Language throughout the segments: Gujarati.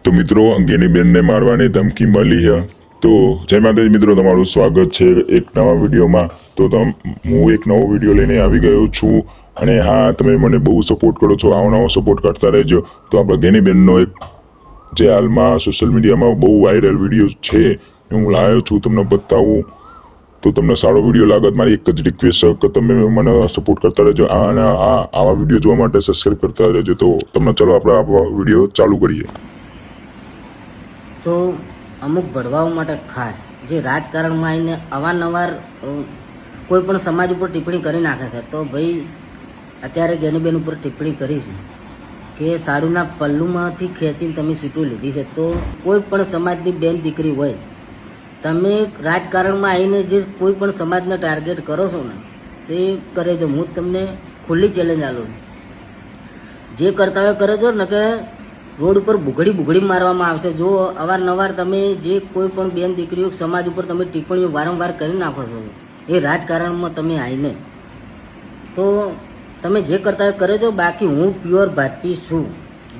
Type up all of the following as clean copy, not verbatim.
તો મિત્રો અંગેનીબેનને મારવાની ધમકી મળી છે। તો જય માતાજી મિત્રો, તમારું સ્વાગત છે એક નવા વિડીયોમાં। તો હું એક નવો વિડીયો લઈને આવી ગયો છું અને હા, તમે મને બહુ સપોર્ટ કરો છો, આવો નવો સપોર્ટ કરતા રહેજો। તો આપણે અંગેનીબેનનો એક જે હાલમાં સોશિયલ મીડિયામાં બહુ વાયરલ વિડીયો છે હું લાવ્યો છું તમને બતાવું। તો તમને સારો વિડીયો લાગત મારી એક જ રિક્વેસ્ટ છે કે તમે મને સપોર્ટ કરતા રહેજો અને આવા વિડીયો જોવા માટે સબસ્ક્રાઇબ કરતા રહેજો। તો તમને ચલો આપણે આ વિડીયો ચાલુ કરીએ। તો અમુક ભડવાઓ માટે ખાસ જે રાજકારણમાં આવીને અવારનવાર કોઈ પણ સમાજ ઉપર ટિપ્પણી કરી નાખે છે, તો ભાઈ અત્યારે ગેનીબેન ઉપર ટિપ્પણી કરી છે કે સાડુના પલ્લુમાંથી ખેંચીને તમે સીટો લીધી છે। તો કોઈ પણ સમાજની બેન દીકરી હોય, તમે રાજકારણમાં આવીને જે કોઈ પણ સમાજને ટાર્ગેટ કરો છો ને તે કરે જો। હું તમને ખુલ્લી ચેલેન્જ આલું, જે કરતા હોય કરે જો ને કે રોડ ઉપર બુઘડી મારવામાં આવશે। જો અવારનવાર તમે જે કોઈ પણ બેન દીકરીઓ સમાજ ઉપર તમે ટિપ્પણીઓ વારંવાર કરી નાખો છો એ રાજકારણમાં તમે આવીને, તો તમે જે કરતા હોય કરે જો। બાકી હું પ્યોર ભાજપી છું।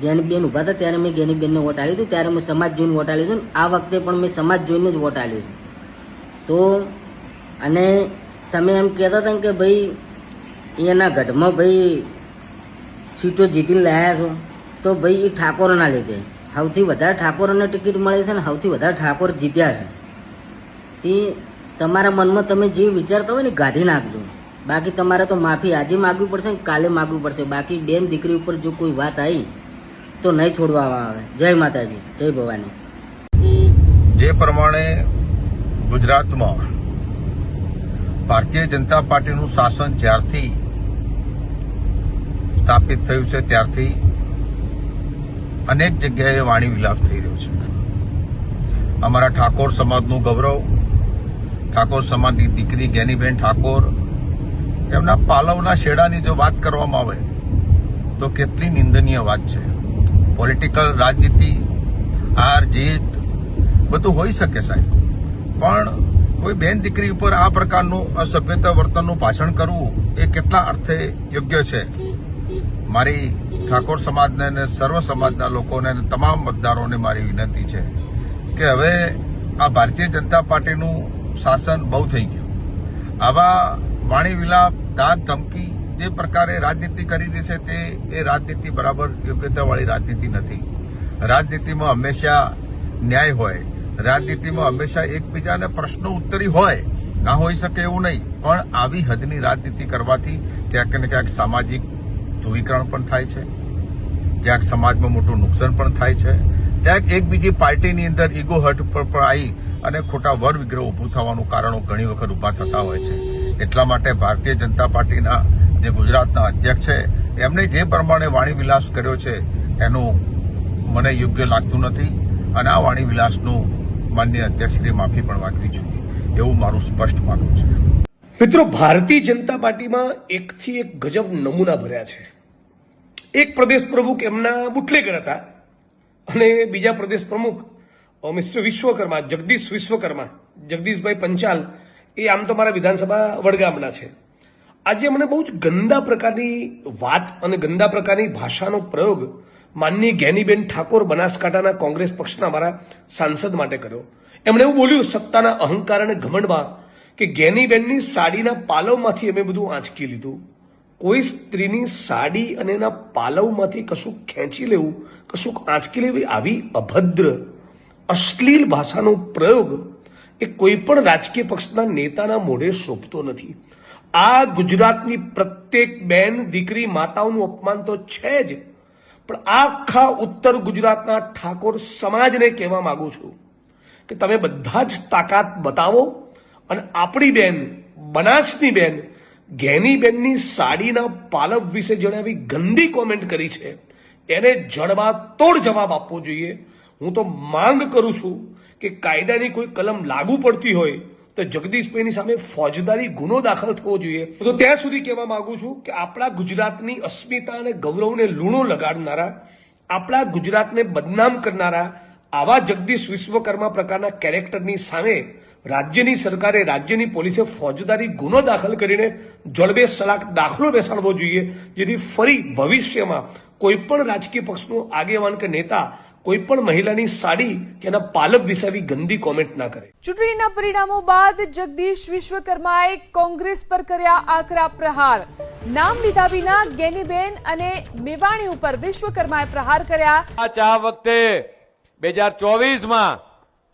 ગેનીબેન ઊભા હતા ત્યારે મેં ગેનીબેનને વોટ આપ્યું હતું, ત્યારે મેં સમાજ જોઈને વોટ આપ્યું હતું, આ વખતે પણ મેં સમાજ જોઈને જ વોટ આપ્યું છે। તો અને તમે એમ કહેતા હતા કે ભાઈ એના ગઢમાં ભાઈ સીટો જીતીને લાયા છો, તો ભાઈ એ ઠાકોરના લીધે સૌથી વધારે ઠાકોરોને ટિકિટ મળે છે ને સૌથી વધારે ઠાકોર જીત્યા છે। તે તમારા મનમાં તમે જે વિચારતા હોય ને કાઢી નાખજો। બાકી તમારે તો માફી આજે માગવી પડશે ને કાલે માગવી પડશે। બાકી બેન દીકરી ઉપર જો કોઈ વાત આવી તો નહીં છોડવામાં આવે। જય માતાજી, જય ભવાની। જે પ્રમાણે ગુજરાતમાં ભારતીય જનતા પાર્ટીનું શાસન જ્યારથી સ્થાપિત થયું છે ત્યારથી અનેક જગ્યાએ વાણી વિલાપ થઈ રહ્યો છે। અમારા ઠાકોર સમાજનું ગૌરવ, ઠાકોર સમાજની દીકરી ગેનીબેન ઠાકોર, એમના પાલવના શેડાની જો વાત કરવામાં આવે તો કેટલી નિંદનીય વાત છે। પોલિટિકલ રાજનીતિ, હાર જીત બધું હોઈ શકે સાહેબ, પણ કોઈ બેન દીકરી ઉપર આ પ્રકારનું અસભ્યતા વર્તનનું ભાષણ કરવું એ કેટલા અર્થે યોગ્ય છે? મારી ઠાકોર સમાજને અને સર્વ સમાજના લોકોને અને તમામ મતદારોને મારી વિનંતી છે કે હવે આ ભારતીય જનતા પાર્ટીનું શાસન બહુ થઈ ગયું। આવા વાણી વિલાપ, દાદ ધમકી જે પ્રકારે રાજનીતિ કરી રહી છે તે એ રાજનીતિ બરાબર યોગ્યતાવાળી રાજનીતિ નથી। રાજનીતિમાં હંમેશા ન્યાય હોય, રાજનીતિમાં હંમેશા એકબીજાને પ્રશ્નો ઉત્તરી હોય, ના હોઈ શકે એવું નહીં, પણ આવી હદની રાજનીતિ કરવાથી ક્યાંક ને ક્યાંક સામાજિક ધ્રુવીકરણ પણ થાય છે, ક્યાંક સમાજમાં મોટું નુકસાન પણ થાય છે, ક્યાંક એકબીજી પાર્ટીની અંદર ઈગો હર્ટ પર પણ આવી અને ખોટા વર વિગ્રહ ઉભું થવાનું કારણો ઘણી વખત ઉભા થતા હોય છે। એટલા માટે ભારતીય જનતા પાર્ટીના જે ગુજરાતના અધ્યક્ષ છે એમને જે પ્રમાણે વાણી વિલાસ કર્યો છે એનું મને યોગ્ય લાગતું નથી અને આ વાણી વિલાસનું માનનીય અધ્યક્ષશ્રીએ માફી પણ માંગવી જોઈએ એવું મારું સ્પષ્ટ માનવું છે। મિત્રો, ભારતીય જનતા પાર્ટીમાં એકથી એક ગજબ નમૂના ભર્યા છે। એક પ્રદેશ પ્રમુખ એમના બુટલેગર હતા અને બીજા પ્રદેશ પ્રમુખ મિસ્ટર વિશ્વકર્મા, જગદીશભાઈ પંચાલ, એ આમ તો મારા વિધાનસભા વડગામના છે। આજે મને બહુ જ ગંદા પ્રકારની વાત અને ગંદા પ્રકારની ભાષાનો પ્રયોગ માનનીય ગેનીબેન ઠાકોર બનાસકાંઠાના કોંગ્રેસ પક્ષના મારા સાંસદ માટે કર્યો। એમણે એવું બોલ્યું સત્તાના અહંકાર અને ઘમંડમાં કે ગેનીબેનની સાડીના પાલવમાંથી અમે બધું આંચકી લીધું। કોઈ સ્ત્રીની સાડી અને એના પાલવમાંથી કશું ખેંચી લેવું, કશું આંચકી લેવી, આવી અભદ્ર અશ્લીલ ભાષાનો પ્રયોગ એ કોઈ પણ રાજકીય પક્ષના નેતાના મોઢે શોભતો નથી। આ ગુજરાતની પ્રત્યેક બેન દીકરી માતાઓનું અપમાન તો છે જ, પણ આખા ઉત્તર ગુજરાતના ઠાકોર સમાજને કહેવા માંગુ છું કે તમે બધા જ તાકાત બતાવો અને આપણી બેન, બનાસની બેન ગેનીબેનની સાડીના પાલવ વિશે જેણે આવી ગંદી કોમેન્ટ કરી છે એને જડબાતોડ જવાબ આપવો જોઈએ। હું તો માંગ કરું છું કે કાયદાની કોઈ કલમ લાગુ પડતી હોય તો જગદીશભાઈની સામે ફોજદારી ગુનો દાખલ થવો જોઈએ। તો ત્યાં સુધી કહેવા માંગુ છું કે આપણા ગુજરાતની અસ્મિતા અને ગૌરવને લૂણો લગાડનારા, આપણા ગુજરાતને બદનામ કરનારા આવા જગદીશ વિશ્વકર્મા પ્રકારના કેરેક્ટરની સામે રાજ્યની સરકારે, રાજ્યની પોલીસે ફોજદારી ગુનો દાખલ કરીને જડબે સલાક દાખલો બેસાડવો જોઈએ, જેથી ફરી ભવિષ્યમાં કોઈ પણ રાજકીય પક્ષનો આગેવાન કે નેતા કોઈ પણ મહિલાની સાડી કે એના પાલક વિશે આવી ગંદી કોમેન્ટ ના કરે. ચૂંટણીના પરિણામો બાદ જગદીશ વિશ્વકર્માએ કોંગ્રેસ પર કર્યા આકરા પ્રહાર. નામ લીધા વિના ગેનીબેન અને મેવાણી ઉપર વિશ્વકર્માએ પ્રહાર કર્યા. આ વખતે 2024માં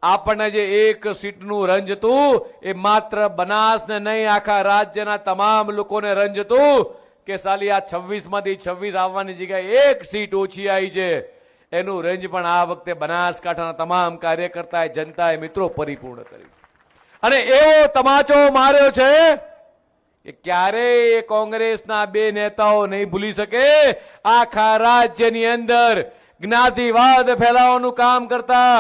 આપણને જે એક સીટનું રંજ હતું એ માત્ર બનાસને નહીં આખા રાજ્યના તમામ લોકોને રંજ હતું કે સાલી આ 26માંથી 26 આવવાની જગ્યાએ એક સીટ ઓછી આવી છે. એનું રંજ પણ આ વખતે બનાસકાંઠાના તમામ કાર્યકર્તાએ જનતાએ મિત્રો પરિપૂર્ણ કર્યું અને એવો તમાચો માર્યો છે કે ક્યારેય કોંગ્રેસના બે નેતાઓ નહીં ભૂલી શકે. આખા રાજ્યની અંદર જ્ઞાતિવાદ ફેલાવવાનું કામ કરતા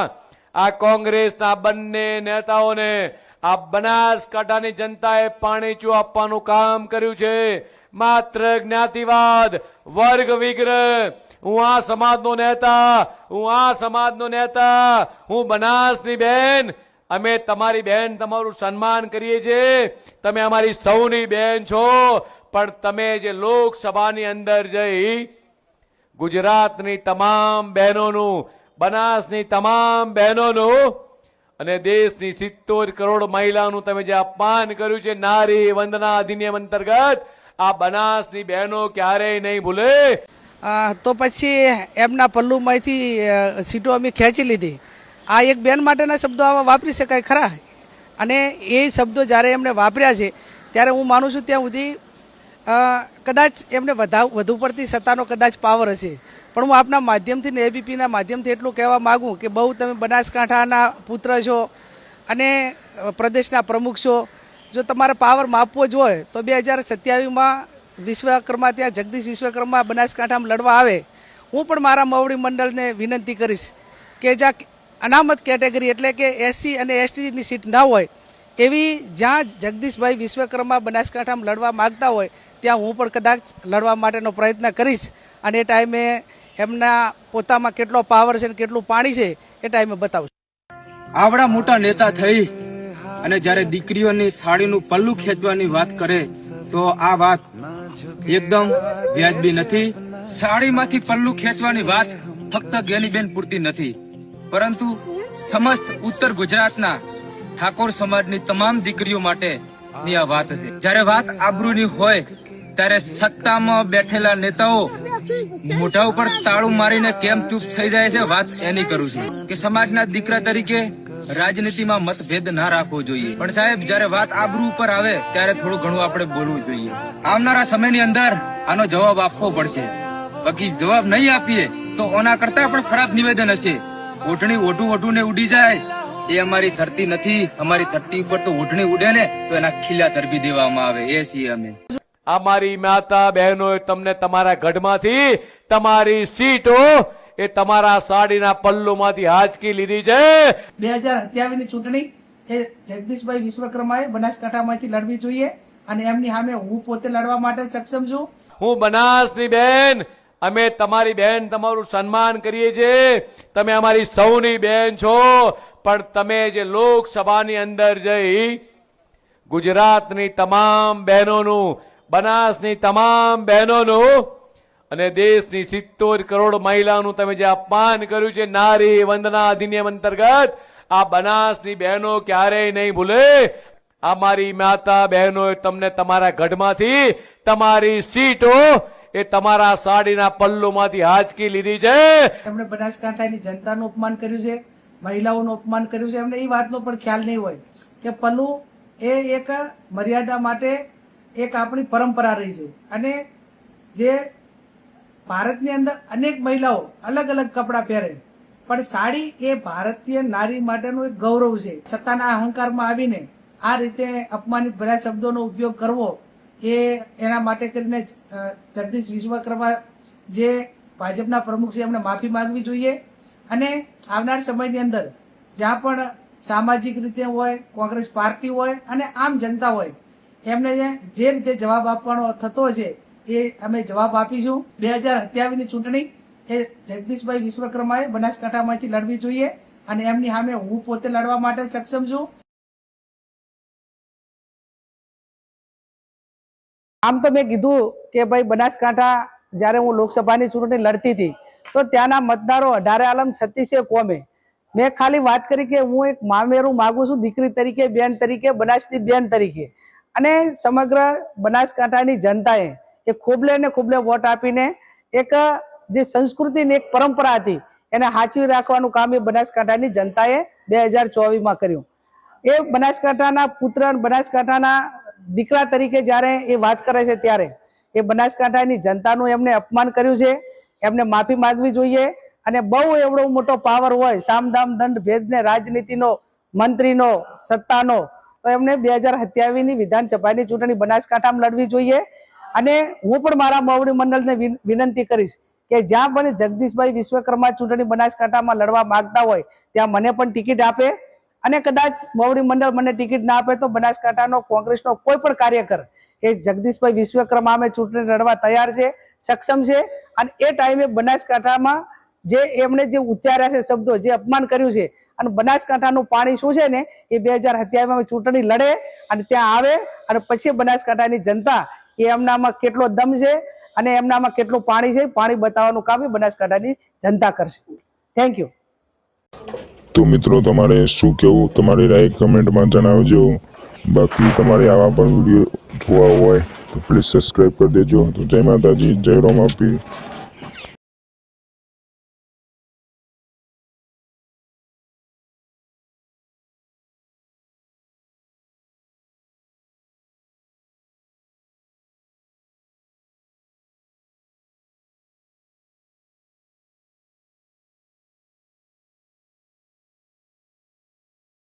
આ કોંગ્રેસના બંને નેતાઓને આ બનાસકાંઠાની જનતાએ પાણીચું આપવાનું કામ કર્યું છે. માત્ર જ્ઞાતિવાદ, વર્ગ વિગ્રહ, હું આ સમાજનો નેતા, હું આ સમાજનો નેતા, હું બનાસની બેન, અમે તમારી બેન તમારું સન્માન કરીએ છીએ, તમે અમારી સૌની બેન છો, પણ તમે જે લોકસભાની અંદર જઈ ગુજરાતની તમામ બહેનોનું, બનાસની તમામ બહેનોનું અને દેશની 70 કરોડ મહિલાઓનું તમે જે અપમાન કર્યું છે નારી વંદના અધિનિયમ અંતર્ગત, આ બનાસની બહેનો ક્યારેય નહીં ભૂલે. તો પછી એમના પલ્લુમાંથી સીટો અમે ખેંચી લીધી. આ એક બેન માટેના શબ્દો આવા વાપરી શકાય ખરા? અને એ શબ્દો જ્યારે એમણે વાપર્યા છે ત્યારે હું માનું છું ત્યાં સુધી કદાચ એમને વધુ પડતી સત્તાનો કદાચ પાવર હશે. પણ હું આપના માધ્યમથી ને એબીપીના માધ્યમથી એટલું કહેવા માગું કે બહુ તમે બનાસકાંઠાના પુત્ર છો અને પ્રદેશના પ્રમુખ છો. જો તમારે પાવર માપવો જ હોય તો 2027માં વિશ્વકર્મા ત્યાં જગદીશ વિશ્વકર્મા બનાસકાંઠામાં લડવા આવે. હું પણ મારા મવડી મંડળને વિનંતી કરીશ કે જ્યાં અનામત કેટેગરી એટલે કે એસસી અને એસટીની સીટ ના હોય એવી જ્યાં જગદીશભાઈ વિશ્વકર્મા બનાસકાંઠામાં લડવા માગતા હોય ત્યાં હું પણ કદાચ લડવા માટેનો પ્રયત્ન કરીશ. અને એ ટાઈમે એમના પોતામાં કેટલો પાવર છે અને કેટલું પાણી છે એ ટાઈમે બતાવશું. આવડા મોટા નેતા થઈ અને જ્યારે દીકરીઓની સાડીનું પલ્લું ખેંચવાની વાત કરે તો આ વાત એકદમ વ્યાજબી નથી. સાડીમાંથી પલ્લું ખેંચવાની વાત ફક્ત ગેનીબેન પૂરતી નથી, પરંતુ સમસ્ત ઉત્તર ગુજરાતના ઠાકોર સમાજની તમામ દીકરીઓ માટેની આ વાત છે. જ્યારે વાત આબરૂની હોય ત્યારે સત્તામાં બેઠેલા નેતાઓ મોઢા ઉપર તાળું મારીને કેમ ચૂપ થઈ જાય છે, વાત એની કરું છું કે સમાજના દીકરા તરીકે રાજનીતિમાં મતભેદ ના રાખવો જોઈએ. પણ સાહેબ, જ્યારે વાત આબરૂ ઉપર આવે ત્યારે થોડું ઘણું આપણે બોલવું જોઈએ. આવનારા સમયની અંદર આનો જવાબ આપવો પડશે. બાકી જવાબ નહીં આપીએ તો આના કરતા પણ ખરાબ નિવેદન હશે. ઓઢણી ઓઢું ને ઉડી જાય એ અમારી ધરતી નથી. અમારી ધરતી ઉપર તો ઓઢણી ઉડે ને તો એના ખીલા તરબી દેવામાં આવે. એ છીએ અમે. અમારી માતા બહેનોએ તમને તમારા ગઢમાંથી તમારી સીટો એ તમારા સાડીના પલ્લુમાંથી હાંચકી લીધી છે. 2027ની ચૂંટણી એ જગદીશભાઈ વિશ્વકર્માએ બનાસકાંઠામાંથી લડવી જોઈએ અને એમની સામે હું પોતે લડવા માટે સક્ષમ છું. હું બનાસની બેન, અમે તમારી બેન તમારું સન્માન કરીએ છીએ, તમે અમારી સૌની બેન છો, પણ તમે જે લોકસભાની અંદર જઈ ગુજરાતની તમામ બહેનોનું, બનાસની તમામ બહેનોનું અને દેશની 70 કરોડ મહિલાઓનું તમે જે અપમાન કર્યું છે નારી વંદના અધિનિયમ અંતર્ગત, આ બનાસની બહેનો ક્યારેય નહીં ભૂલે. અમારી માતા બહેનોએ તમને તમારા ગઢમાંથી તમારી સીટો એ તમારા સાડીના પલ્લુમાંથી હાંચકી લીધી છે. એમણે બનાસકાંઠાની જનતાનું અપમાન કર્યું છે, મહિલાઓનું અપમાન કર્યું છે. એમને એ વાતનો પણ ખ્યાલ નહીં હોય કે પલ્લું એ એક મર્યાદા માટે એક આપણી પરંપરા રહી છે. અને જે ભારતની અંદર અનેક મહિલાઓ અલગ અલગ કપડાં પહેરે, પણ સાડી એ ભારતીય નારી માટેનું એક ગૌરવ છે. સત્તાના અહંકારમાં આવીને આ રીતે અપમાનિત ભર્યા શબ્દોનો ઉપયોગ કરવો એ એના માટે કરીને જગદીશ વિશ્વકર્મા જે ભાજપના પ્રમુખ છે એમને માફી માંગવી જોઈએ. અને આવનાર સમયની અંદર જ્યાં પણ સામાજિક રીતે હોય, કોંગ્રેસ પાર્ટી હોય અને આમ જનતા હોય, એમને જે રીતે જવાબ આપવાનો થતો હશે એ અમે જવાબ આપીશું. 2027ની ચૂંટણી એ જગદીશભાઈ વિશ્વકર્માએ બનાસકાંઠામાંથી લડવી જોઈએ અને એમની સામે હું પોતે લડવા માટે સક્ષમ છું. આમ તો મેં કીધું કે ભાઈ બનાસકાંઠા જ્યારે હું લોકસભાની ચૂંટણી લડતી હતી તો ત્યાંના મતદારો 18 આલમ 36 કોમે મેં ખાલી વાત કરી કે હું એક મામેરું માગું છું, દીકરી તરીકે, બેન તરીકે, બનાસની બેન તરીકે, અને સમગ્ર બનાસકાંઠાની જનતાએ એ ખોબલે ને ખોબલે વોટ આપીને એક જે સંસ્કૃતિ ને એક પરંપરા હતી એને સાચવી રાખવાનું કામ એ બનાસકાંઠાની જનતાએ 2024માં કર્યું. એ બનાસકાંઠાના પુત્ર, બનાસકાંઠાના દીકરા તરીકે જ્યારે એ વાત કરે છે ત્યારે એ બનાસકાંઠાની જનતાનું એમને અપમાન કર્યું છે. એમને માફી માંગવી જોઈએ. અને બહુ એવડો મોટો પાવર હોય, સામદામ દંડ ભેદ ને રાજનીતિનો, મંત્રીનો, સત્તાનો, તો એમને 2027ની વિધાનસભાની ચૂંટણી બનાસકાંઠામાં લડવી જોઈએ. અને હું પણ મારા મોવડી મંડળને વિનંતી કરીશ કે જ્યાં પણ જગદીશભાઈ વિશ્વકર્મા ચૂંટણી બનાસકાંઠામાં લડવા માંગતા હોય ત્યાં મને પણ ટિકિટ આપે. અને કદાચ મોવડી મંડળ મને ટિકિટ ના આપે તો બનાસકાંઠાનો કોંગ્રેસનો કોઈ પણ કાર્યકર એ જગદીશભાઈ વિશ્વકર્મા અમે ચૂંટણી લડવા તૈયાર છે, સક્ષમ છે. અને એ ટાઈમે બનાસકાંઠામાં જે એમણે જે ઉચ્ચાર્યા છે શબ્દો, જે અપમાન કર્યું છે, અને બનાસકાંઠાનું પાણી શું છે ને એ 2027માં ચૂંટણી લડે અને ત્યાં આવે અને પછી બનાસકાંઠાની જનતા એ એમનામાં કેટલો દમ છે અને એમનામાં કેટલું પાણી છે, પાણી બતાવવાનું કામ એ બનાસકાંઠાની જનતા કરશે. Thank you. તો મિત્રો, તમારે શું કહેવું, તમારી રાય કમેન્ટમાં જણાવજો. બાકી તમારે આવા પણ વિડીયો જોવા હોય તો પ્લીઝ સબસ્ક્રાઈબ કરી દેજો. તો જય માતાજી, જય રોમાપી.